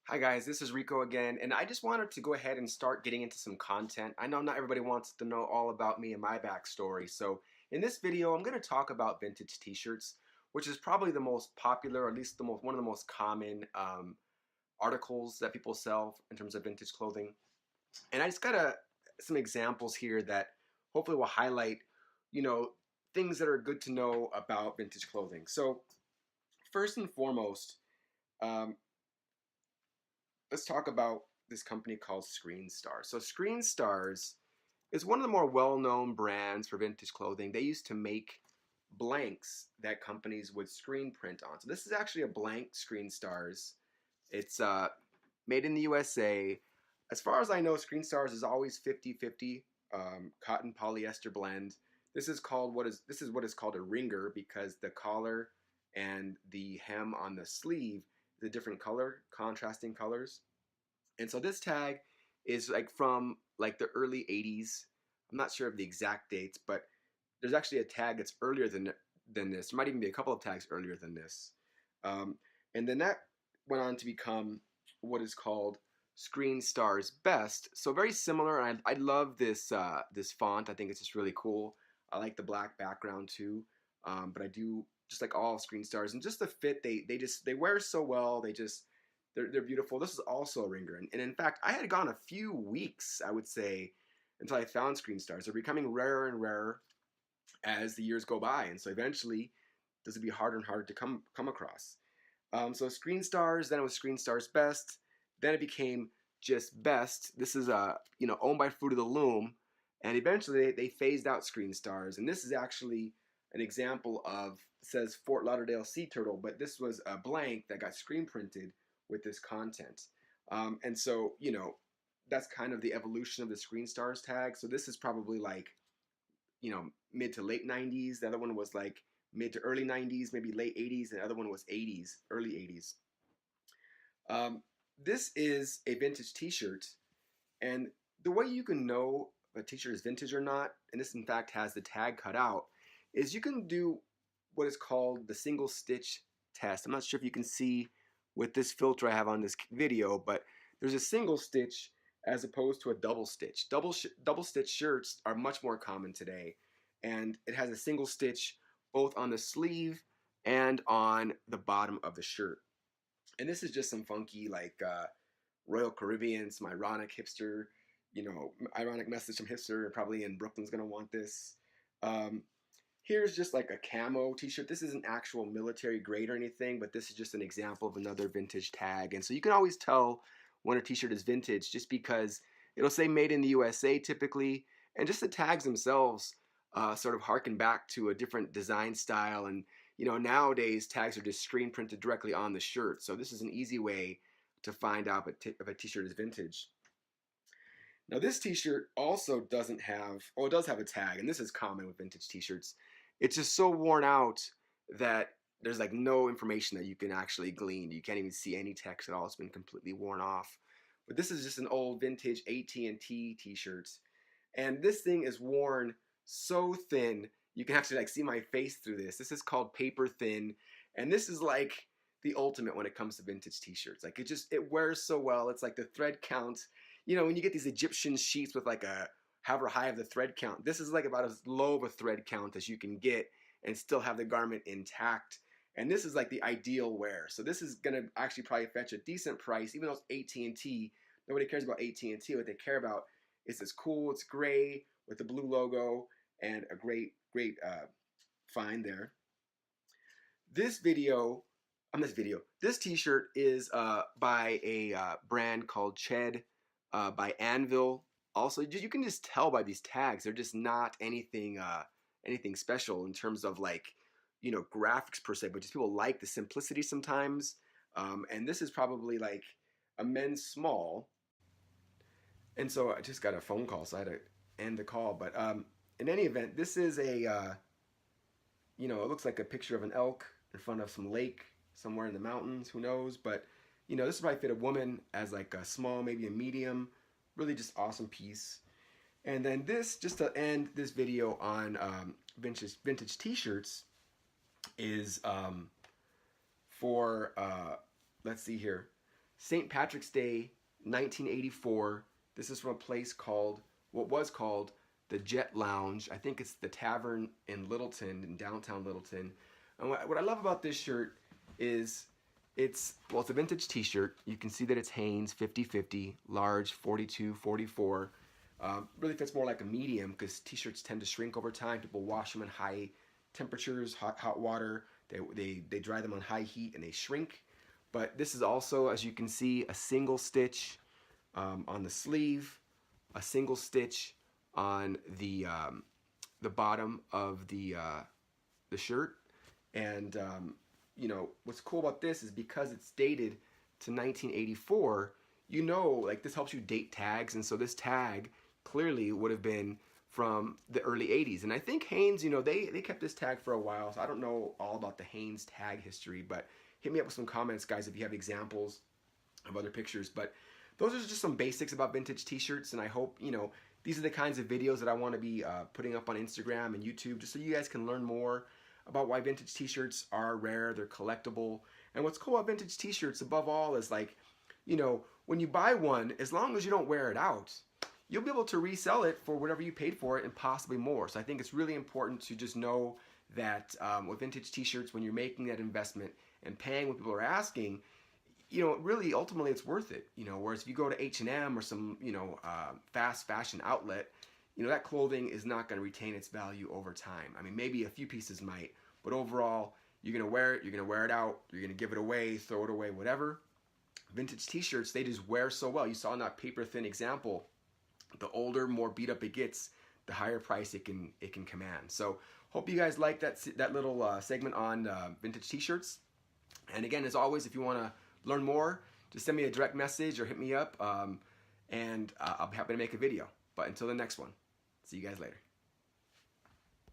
Hi guys, this is Rico again, and I just wanted to go ahead and start getting into some content. I know not everybody wants to know all about me and my backstory, so in this video I'm going to talk about vintage t-shirts, which is probably the most popular, or at least one of the most common articles that people sell in terms of vintage clothing. And I just got some examples here that hopefully will highlight, you know, things that are good to know about vintage clothing. So first and foremost, um, let's talk about this company called Screen Stars. So Screen Stars is one of the more well-known brands for vintage clothing. They used to make blanks that companies would screen print on. So this is actually a blank Screen Stars. It's made in the USA. As far as I know, Screen Stars is always 50-50 cotton polyester blend. This is what is called a ringer because the collar and the hem on the sleeve is a different color, contrasting colors. And so this tag is like from like the early 80s. I'm not sure of the exact dates, but there's actually a tag that's earlier than this. There might even be a couple of tags earlier than this. Um, and then that went on to become what is called Screen Stars Best. So very similar, and I love this font. I think it's just really cool. I like the black background too, but I do just like all Screen Stars and just the fit. They wear so well. They're beautiful. This is also a ringer, and in fact, I had gone a few weeks, I would say, until I found Screen Stars. They're becoming rarer and rarer as the years go by, and so eventually, this would be harder and harder to come across. So Screen Stars, then it was Screen Stars Best, then it became just Best. This is owned by Fruit of the Loom, and eventually they phased out Screen Stars, and this is actually an example of, it says Fort Lauderdale Sea Turtle, but this was a blank that got screen printed with this content. And so, that's kind of the evolution of the Screen Stars tag. So this is probably like, mid to late 90s. The other one was like mid to early 90s, maybe late 80s. And the other one was 80s, early 80s. This is a vintage t-shirt. And the way you can know a t-shirt is vintage or not, and this in fact has the tag cut out, is you can do what is called the single stitch test. I'm not sure if you can see with this filter I have on this video, but there's a single stitch as opposed to a double stitch. Double stitch shirts are much more common today, and it has a single stitch both on the sleeve and on the bottom of the shirt. And this is just some funky like Royal Caribbean, some ironic hipster, ironic message from hipster. Probably in Brooklyn's gonna want this. Um, Here's just like a camo t-shirt. This isn't actual military grade or anything, but this is just an example of another vintage tag. And so you can always tell when a t-shirt is vintage just because it'll say made in the USA typically, and just the tags themselves sort of harken back to a different design style. And nowadays tags are just screen printed directly on the shirt. So this is an easy way to find out if a t-shirt is vintage. Now this t-shirt also doesn't have, well, it does have a tag, and this is common with vintage t-shirts. It's just so worn out that there's like no information that you can actually glean. You can't even see any text at all. It's been completely worn off. But this is just an old vintage AT&T t-shirt. And this thing is worn so thin, you can actually like see my face through this. This is called paper thin, and this is like the ultimate when it comes to vintage t-shirts. Like it wears so well. It's like the thread count, when you get these Egyptian sheets with like a however high of the thread count, this is like about as low of a thread count as you can get and still have the garment intact. And this is like the ideal wear. So this is gonna actually probably fetch a decent price, even though it's AT&T. Nobody cares about AT&T. What they care about is it's cool, it's gray with the blue logo and a great find there. This t-shirt is by a brand called Ched by Anvil. Also, you can just tell by these tags, they're just not anything special in terms of like, graphics per se, but just people like the simplicity sometimes. And this is probably like a men's small. And so I just got a phone call, so I had to end the call. But in any event, this is it looks like a picture of an elk in front of some lake somewhere in the mountains, who knows? But, this probably fit a woman as like a small, maybe a medium, really just awesome piece. And then this, just to end this video on vintage t-shirts, is for, let's see here. St. Patrick's Day, 1984. This is from a place called, what was called the Jet Lounge. I think it's the Tavern in Littleton, in downtown Littleton. And what I love about this shirt is it's a vintage t-shirt. You can see that it's Hanes 50-50, large 42-44. Really fits more like a medium because t-shirts tend to shrink over time. People wash them in high temperatures, hot water. They dry them on high heat and they shrink. But this is also, as you can see, a single stitch on the sleeve, a single stitch on the bottom of the shirt. And you know, what's cool about this is because it's dated to 1984, you know, like this helps you date tags. And so this tag clearly would have been from the early 80s. And I think Hanes, you know, they kept this tag for a while. So I don't know all about the Hanes tag history, but hit me up with some comments, guys, if you have examples of other pictures. But those are just some basics about vintage t-shirts. And I hope, you know, these are the kinds of videos that I want to be putting up on Instagram and YouTube, just so you guys can learn more about why vintage t-shirts are rare, they're collectible. And what's cool about vintage t-shirts above all is, like, you know, when you buy one, as long as you don't wear it out, you'll be able to resell it for whatever you paid for it and possibly more. So I think it's really important to just know that with vintage t-shirts, when you're making that investment and paying what people are asking, you know, really ultimately it's worth it. You know, whereas if you go to H&M or some, you know, fast fashion outlet, you know, that clothing is not going to retain its value over time. I mean, maybe a few pieces might, but overall, you're going to wear it, you're going to wear it out, you're going to give it away, throw it away, whatever. Vintage t-shirts, they just wear so well. You saw in that paper thin example, the older, more beat up it gets, the higher price it can command. So hope you guys like that little segment on vintage t-shirts. And again, as always, if you want to learn more, just send me a direct message or hit me up, and I'll be happy to make a video. But until the next one, see you guys later.